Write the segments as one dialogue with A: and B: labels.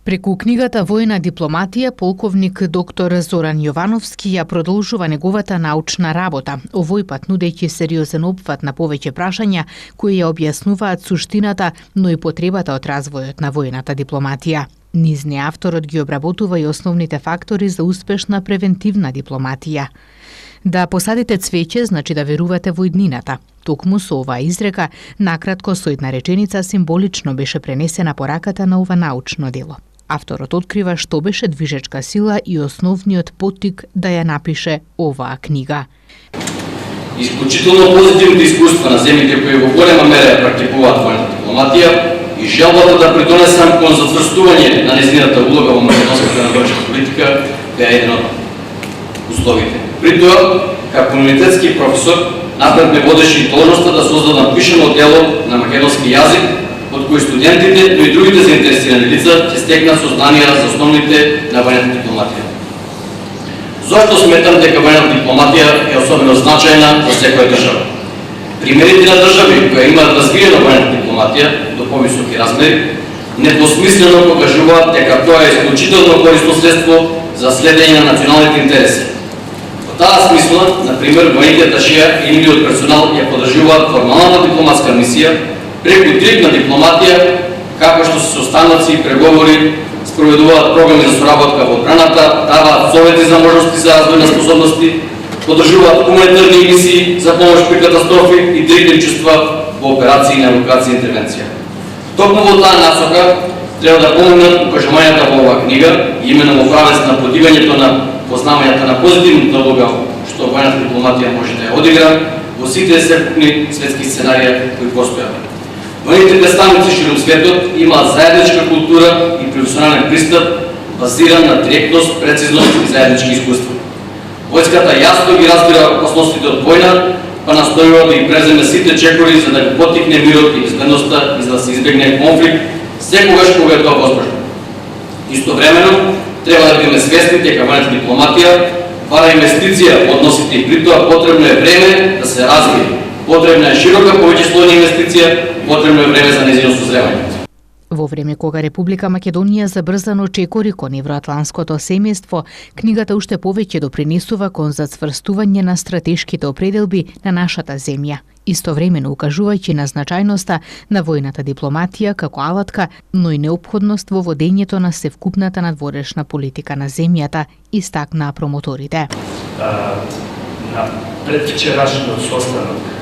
A: Преку книгата Војна дипломатија, полковник доктор Зоран Јовановски ја продолжува неговата научна работа, овој пат нудејќи сериозен опфат на повеќе прашања кои ја објаснуваат суштината, но и потребата од развојот на војната дипломатија. Низни авторот ги обработува и основните фактори за успешна превентивна дипломатија. Да посадите цвеќе значи да верувате во иднината. Токму со оваа изрека, накратко со една реченица символично беше пренесена пораката на ова научно дело. Авторот открива што беше движечка сила и основниот поттик да ја напише оваа книга.
B: Исклучително позитивните искуства на земјите кои во голема мера ја практикуваат војната дипломатија и желбата да придонесам кон затврстување на нејзината улога во македонската надворешна политика беа еден од условите. При тоа, како универзитетски професор, напред ме водеше и должноста да создадам пишано дело на македонски јазик, од кои студентите, но и другите заинтересирани лица ќе стекнат сознанија за основните на војната дипломатија. Зошто сметам дека војната дипломатија е особено значајна за секоја држава? Примерите на држави кои имаат развиена војната дипломатија до повисоки размери недвосмислено покажуваат дека тоа е исклучително корисно средство за следење на националните интереси. Во таа смисла, например, војните аташија и нивниот персонал ја подржуваат формалната дипломатска мисија преку директна дипломатија, како што се состаноци и преговори, спроведуваат програми за соработка во одбраната, даваат совети за можности за развој на способности, подржуваат хуманитарни мисии за помош при катастрофи и диригенчества во операции на евакуација и интервенција. Токму во таа насока треба да помогнат укажувањата во оваа книга и именно во правец на подигањето на познавањата на позитивната улога што војната дипломатија може да ја одигра во сите секупни светски сценарија кои постојат. Војните представници широм светот имаат заедничка култура и професионален пристап базиран на директност, прецизност и заеднички искуства. Војската јасно ги разбира опасностите од војна, па настојува да ги преземе сите чекори за да го поттикне мирот и безбедноста и за да се избегне конфликт секогаш кога е тоа возможно. Истовремено, треба да бидеме свесни дека војната дипломатија бара инвестиција во односите и при тоа потребно е време да се развие. Потребна е широка повеќеслойна инвестиција, потребно е време за нејзино созревање.
A: Во време кога Република Македонија забрзано чекори кон евроатланското семејство, книгата уште повеќе допринесува кон зацврстување на стратешките определби на нашата земја, истовремено укажувајќи на значајноста на војната дипломатија како алатка, но и неопходност во водењето на севкупната надворешна политика на земјата, истакнаа промоторите.
C: На предвчерашниот состанок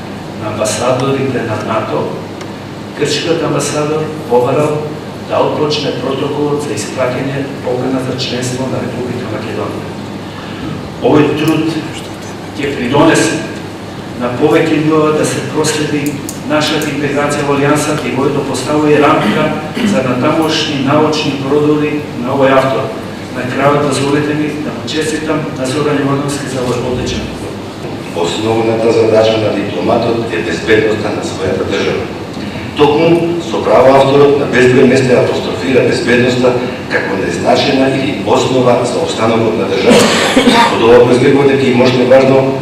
C: на амбасадорите на НАТО, грчкиот амбасадор побарал да отпочне протоколот за испраќање покана за членство на Република Македонија. Овој труд ќе придонесе на повеќе нива да се проследи нашата интеграција во Алијансата и војно поставува рамка за натамошни научни продори на овој автор. На крајот дозволете ми да му честитам на Зоран Јовановски за овој одличен труд.
D: Основната задача на дипломатот е безбедноста на својата држава. Токму со право авторот на безброј места апострофира безбедноста како незначена или основа за останокот на државата. Од ова произлегува дека и можно важно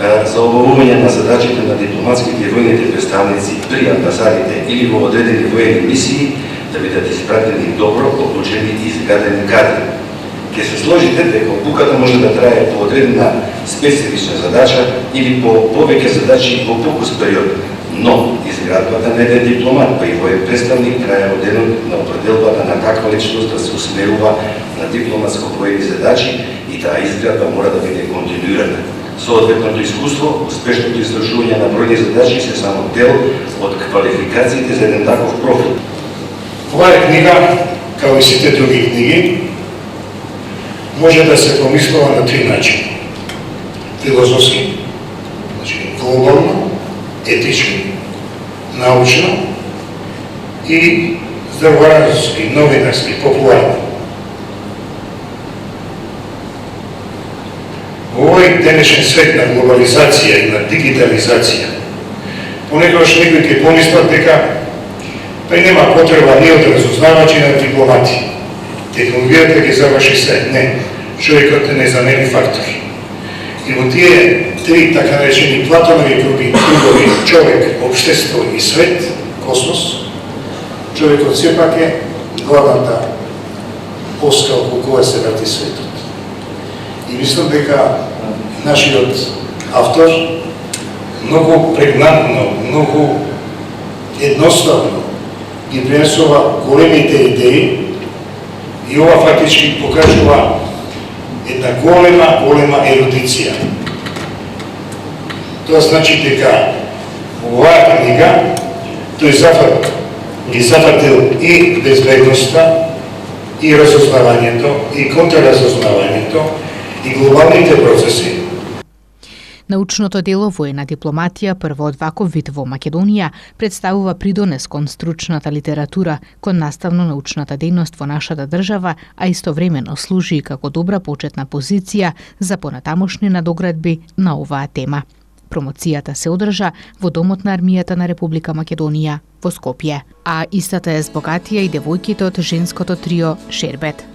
D: за обавување на задачите на дипломатските и војните представници при амбасадите или во одредени воени мисии да бидат испратени добро обучени и изградени кадри. Ке се сложите дека обуката може да трае по одредена специфична задача или по повеќе задачи во покус период, но изградбата на еден дипломат, па и воен представник трае од денот на определбата на каква личност да се усмерува на дипломатско-воени задачи и таа изградба мора да биде континуирана. Соодветното искуство, успешното извршување на бројни задачи се само дел од квалификациите за еден таков профил.
E: Оваа книга, како и сите други книги, може да се помислува на три начини. Филозофски, значи глобално, етично, научно и здраворазумски, новинарски, популарно. Во овој денешен свет на глобализација и на дигитализација, понекогаш некои ќе помислат дека па нема потреба ни од разузнавачи на дипломати. Технологијата ги заврши се. Не. Човекот е незаменив фактор. И во тие три така наречени Платонови кругови, човек, општество и свет, космос, човекот сепак е главната поска околу која се врти светот. И мислам дека нашиот автор многу прегнатно, многу едноставно ги пренесува големите идеи и ова фактички покажува една голема ерудиција. Тоа значи дека во оваа книга тој зафатил и безбедноста, и разузнавањето, и контраразузнавањето, и глобалните процеси.
A: Научното дело воена дипломатија, прво од ваков вид во Македонија, представува придонес кон стручната литература, кон наставно-научната дејност во нашата држава, а истовремено служи како добра почетна позиција за понатамошни надоградби на оваа тема. Промоцијата се одржа во Домот на армијата на Република Македонија во Скопје, а истата е збогатија и девојките од женското трио Шербет.